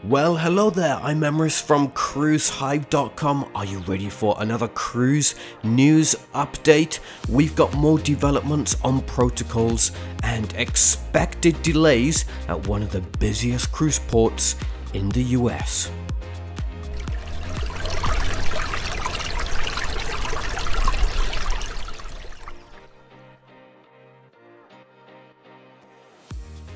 Well, hello there, I'm Emrys from cruisehive.com. Are you ready for another cruise news update? We've got more developments on protocols and expected delays at one of the busiest cruise ports in the US.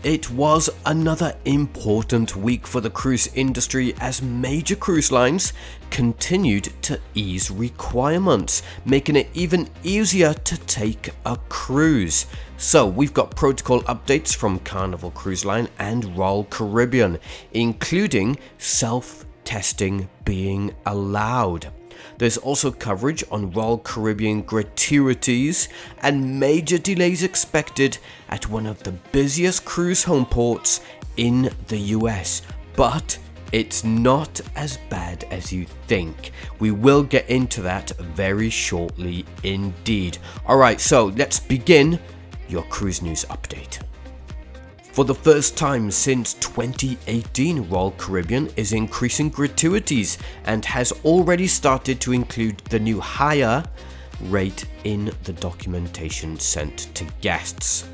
It was another important week for the cruise industry as major cruise lines continued to ease requirements, making it even easier to take a cruise. So we've got protocol updates from Carnival Cruise Line and Royal Caribbean, including self-testing being allowed. There's also coverage on Royal Caribbean Gratuities and major delays expected at one of the busiest cruise homeports in the US. But it's not as bad as you think. We will get into that very shortly indeed. Alright, so let's begin your cruise news update. For the first time since 2018, Royal Caribbean is increasing gratuities and has already started to include the new higher rate in the documentation sent to guests.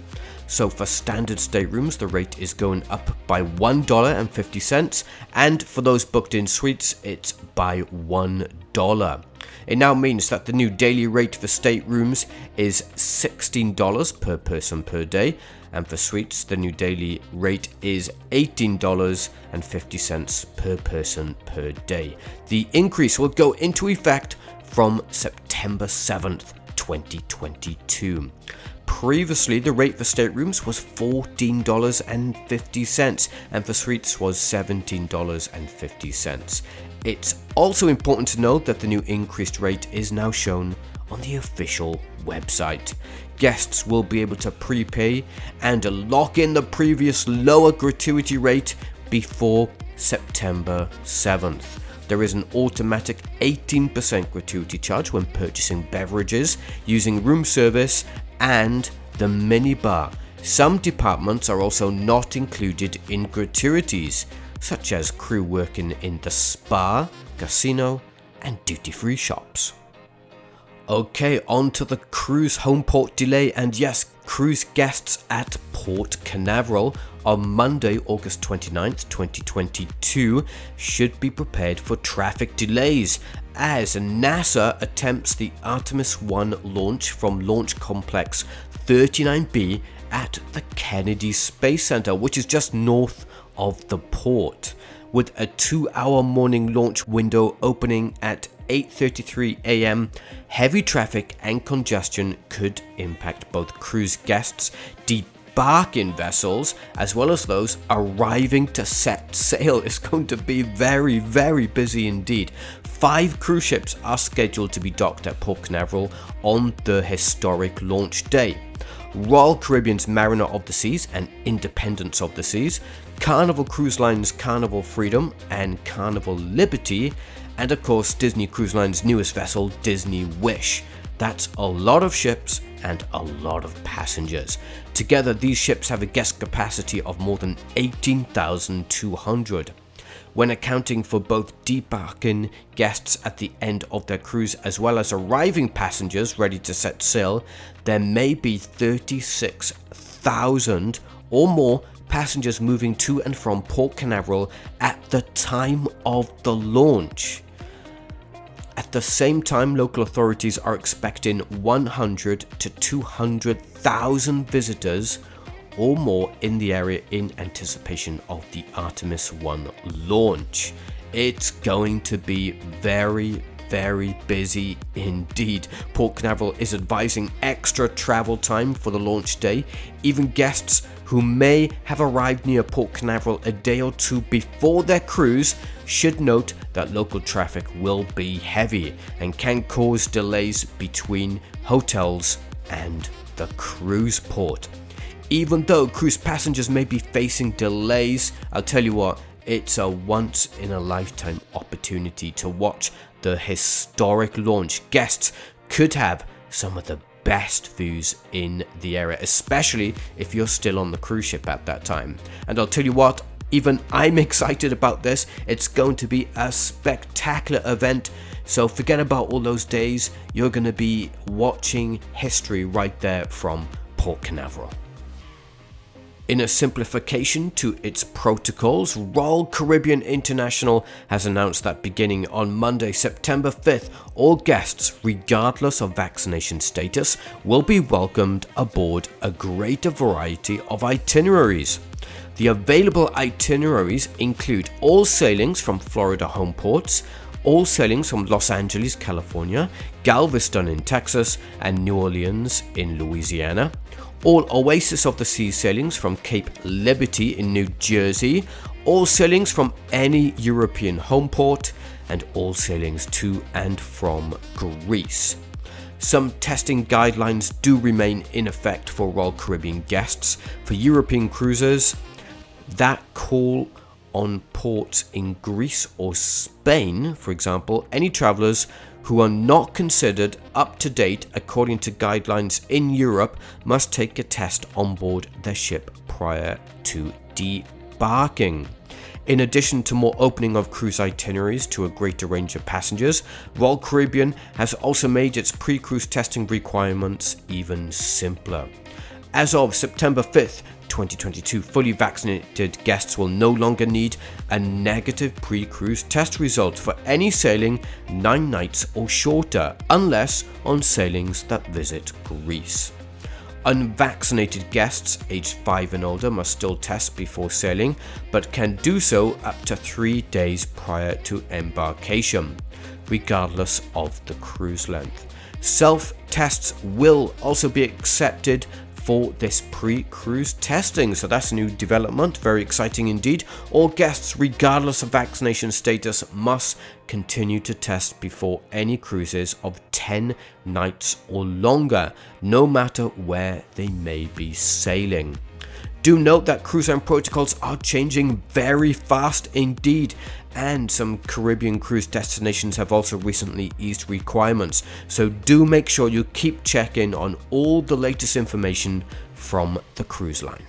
So for standard staterooms, the rate is going up by $1.50, and for those booked in suites, it's by $1. It now means that the new daily rate for staterooms is $16 per person per day, and for suites, the new daily rate is $18.50 per person per day. The increase will go into effect from September 7th, 2022. Previously, the rate for staterooms was $14.50 and for suites was $17.50. It's also important to note that the new increased rate is now shown on the official website. Guests will be able to prepay and lock in the previous lower gratuity rate before September 7th. There is an automatic 18% gratuity charge when purchasing beverages using room service and the minibar. Some departments are also not included in gratuities, such as crew working in the spa, casino, and duty-free shops. Okay, on to the cruise homeport delay, and yes, cruise guests at Port Canaveral on Monday, August 29th, 2022 should be prepared for traffic delays as NASA attempts the Artemis 1 launch from Launch Complex 39B at the Kennedy Space Center, which is just north of the port, with a 2-hour morning launch window opening at 8:33 a.m. Heavy traffic and congestion could impact both cruise guests debarking vessels as well as those arriving to set sail. It's going to be very, very busy indeed. 5 cruise ships are scheduled to be docked at Port Canaveral on the historic launch day. Royal Caribbean's Mariner of the Seas and Independence of the Seas, Carnival Cruise Line's Carnival Freedom and Carnival Liberty, and of course Disney Cruise Line's newest vessel, Disney Wish. That's a lot of ships and a lot of passengers. Together, these ships have a guest capacity of more than 18,200. When accounting for both debarking guests at the end of their cruise as well as arriving passengers ready to set sail, there may be 36,000 or more passengers moving to and from Port Canaveral at the time of the launch. At the same time, local authorities are expecting 100 to 200,000 visitors or more in the area in anticipation of the Artemis 1 launch. It's going to be very, very busy indeed. Port Canaveral is advising extra travel time for the launch day. Even guests who may have arrived near Port Canaveral a day or two before their cruise should note that local traffic will be heavy and can cause delays between hotels and the cruise port. Even though cruise passengers may be facing delays, I'll tell you what, it's a once-in-a-lifetime opportunity to watch the historic launch. Guests could have some of the best views in the area, especially if you're still on the cruise ship at that time. And I'll tell you what, Even I'm excited about this. It's going to be a spectacular event. So forget about all those days. You're going to be watching history right there from Port Canaveral. In a simplification to its protocols, Royal Caribbean International has announced that beginning on Monday, September 5th, all guests, regardless of vaccination status, will be welcomed aboard a greater variety of itineraries. The available itineraries include all sailings from Florida homeports, all sailings from Los Angeles, California, Galveston in Texas, and New Orleans in Louisiana, all Oasis of the Seas sailings from Cape Liberty in New Jersey, all sailings from any European homeport, and all sailings to and from Greece. Some testing guidelines do remain in effect for Royal Caribbean guests. For European cruisers that call on ports in Greece or Spain, for example, any travellers who are not considered up to date according to guidelines in Europe must take a test on board their ship prior to debarking. In addition to more opening of cruise itineraries to a greater range of passengers, Royal Caribbean has also made its pre-cruise testing requirements even simpler. As of September 5th, 2022, fully vaccinated guests will no longer need a negative pre-cruise test result for any sailing 9 nights or shorter, unless on sailings that visit Greece. Unvaccinated guests aged 5 and older must still test before sailing, but can do so up to 3 days prior to embarkation, regardless of the cruise length. Self-tests will also be accepted for this pre-cruise testing, so that's a new development, very exciting indeed. All guests, regardless of vaccination status, must continue to test before any cruises of 10 nights or longer, no matter where they may be sailing. Do note that cruise line protocols are changing very fast indeed, and some Caribbean cruise destinations have also recently eased requirements, so do make sure you keep checking on all the latest information from the cruise line.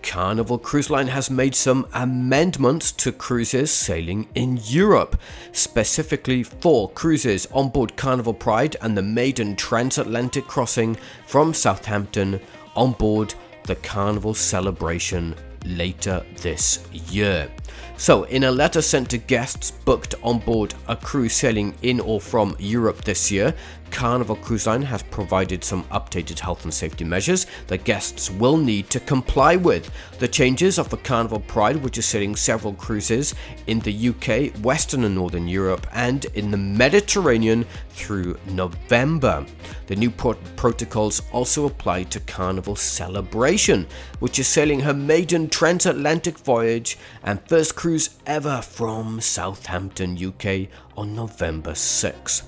Carnival Cruise Line has made some amendments to cruises sailing in Europe, specifically for cruises on board Carnival Pride and the maiden transatlantic crossing from Southampton on board the Carnival Celebration later this year. So, in a letter sent to guests booked on board a cruise sailing in or from Europe this year, Carnival Cruise Line has provided some updated health and safety measures that guests will need to comply with. The changes are for Carnival Pride, which is sailing several cruises in the UK, Western and Northern Europe, and in the Mediterranean through November. The new protocols also apply to Carnival Celebration, which is sailing her maiden transatlantic voyage and first cruise ever from Southampton, UK on November 6.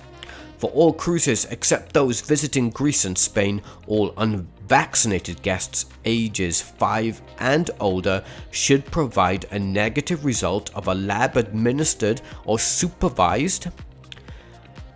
For all cruises except those visiting Greece and Spain, all unvaccinated guests ages 5 and older should provide a negative result of a lab-administered or supervised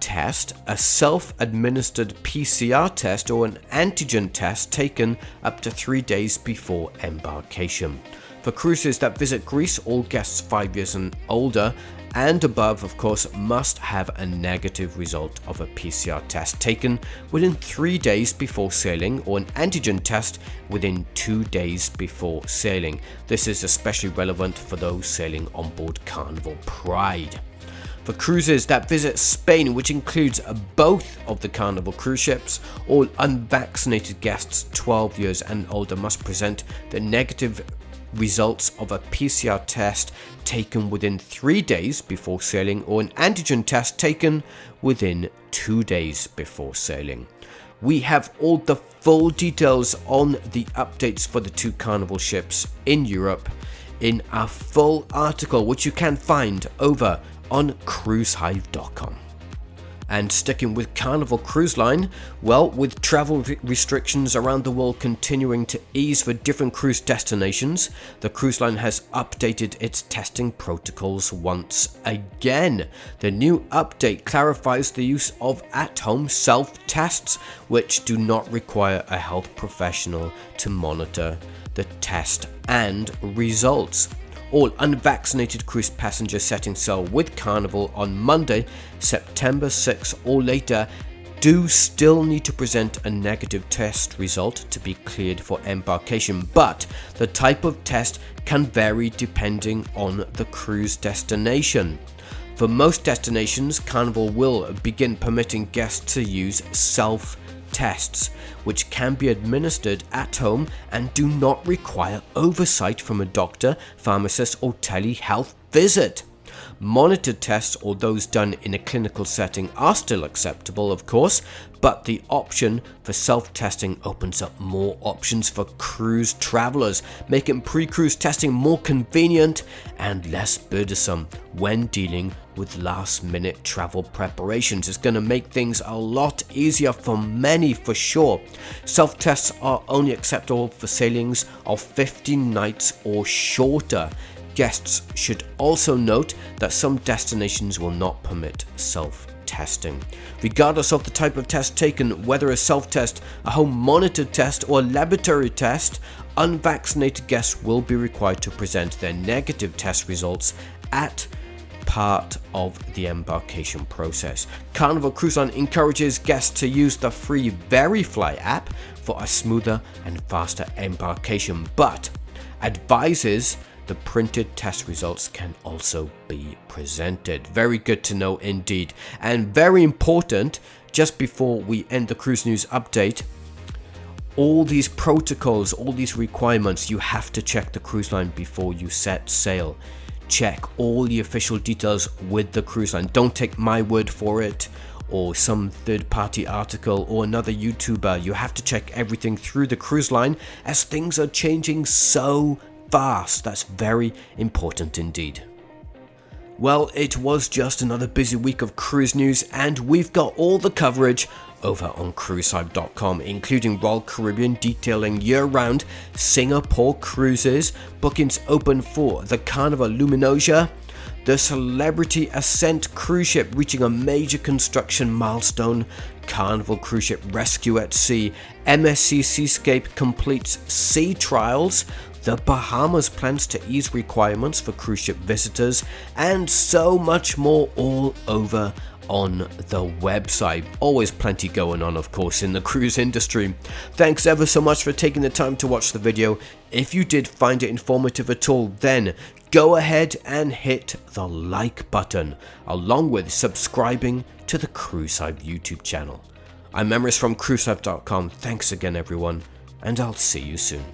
test, a self-administered PCR test, or an antigen test taken up to 3 days before embarkation. For cruises that visit Greece, all guests 5 years and older and above, of course, must have a negative result of a PCR test taken within 3 days before sailing, or an antigen test within 2 days before sailing. This is especially relevant for those sailing on board Carnival Pride. For cruises that visit Spain, which includes both of the Carnival cruise ships, all unvaccinated guests 12 years and older must present the negative results of a PCR test taken within 3 days before sailing, or an antigen test taken within 2 days before sailing. We have all the full details on the updates for the 2 Carnival ships in Europe in a full article, which you can find over on cruisehive.com. And sticking with Carnival Cruise Line, well, with travel restrictions around the world continuing to ease for different cruise destinations, the cruise line has updated its testing protocols once again. The new update clarifies the use of at-home self-tests, which do not require a health professional to monitor the test and results. All unvaccinated cruise passengers setting sail with Carnival on Monday, September 6 or later do still need to present a negative test result to be cleared for embarkation, but the type of test can vary depending on the cruise destination. For most destinations, Carnival will begin permitting guests to use self-tests, which can be administered at home and do not require oversight from a doctor, pharmacist, or telehealth visit. Monitored tests or those done in a clinical setting are still acceptable, of course, but the option for self-testing opens up more options for cruise travelers, making pre-cruise testing more convenient and less burdensome when dealing with last-minute travel preparations. It's going to make things a lot easier for many, for sure. Self-tests are only acceptable for sailings of 15 nights or shorter. Guests should also note that some destinations will not permit self-testing. Regardless of the type of test taken, whether a self-test, a home-monitored test, or a laboratory test, unvaccinated guests will be required to present their negative test results at part of the embarkation process. Carnival Cruise Line encourages guests to use the free VeriFly app for a smoother and faster embarkation, but advises the printed test results can also be presented. Very good to know indeed. And very important, just before we end the cruise news update, all these protocols, all these requirements, you have to check the cruise line before you set sail. Check all the official details with the cruise line. Don't take my word for it or some third-party article or another YouTuber. You have to check everything through the cruise line as things are changing so fast. That's very important indeed. Well, it was just another busy week of cruise news, and we've got all the coverage over on cruisehype.com, including Royal Caribbean detailing year-round Singapore cruises, bookings open for the Carnival Luminosia, the Celebrity Ascent cruise ship reaching a major construction milestone, Carnival cruise ship rescue at sea, MSC Seascape completes sea trials, the Bahamas plans to ease requirements for cruise ship visitors, and so much more all over on the website. Always plenty going on, of course, in the cruise industry. Thanks ever so much for taking the time to watch the video. If you did find it informative at all, then go ahead and hit the like button, along with subscribing to the Cruise Hype YouTube channel. I'm Emrys from cruisehype.com. Thanks again, everyone, and I'll see you soon.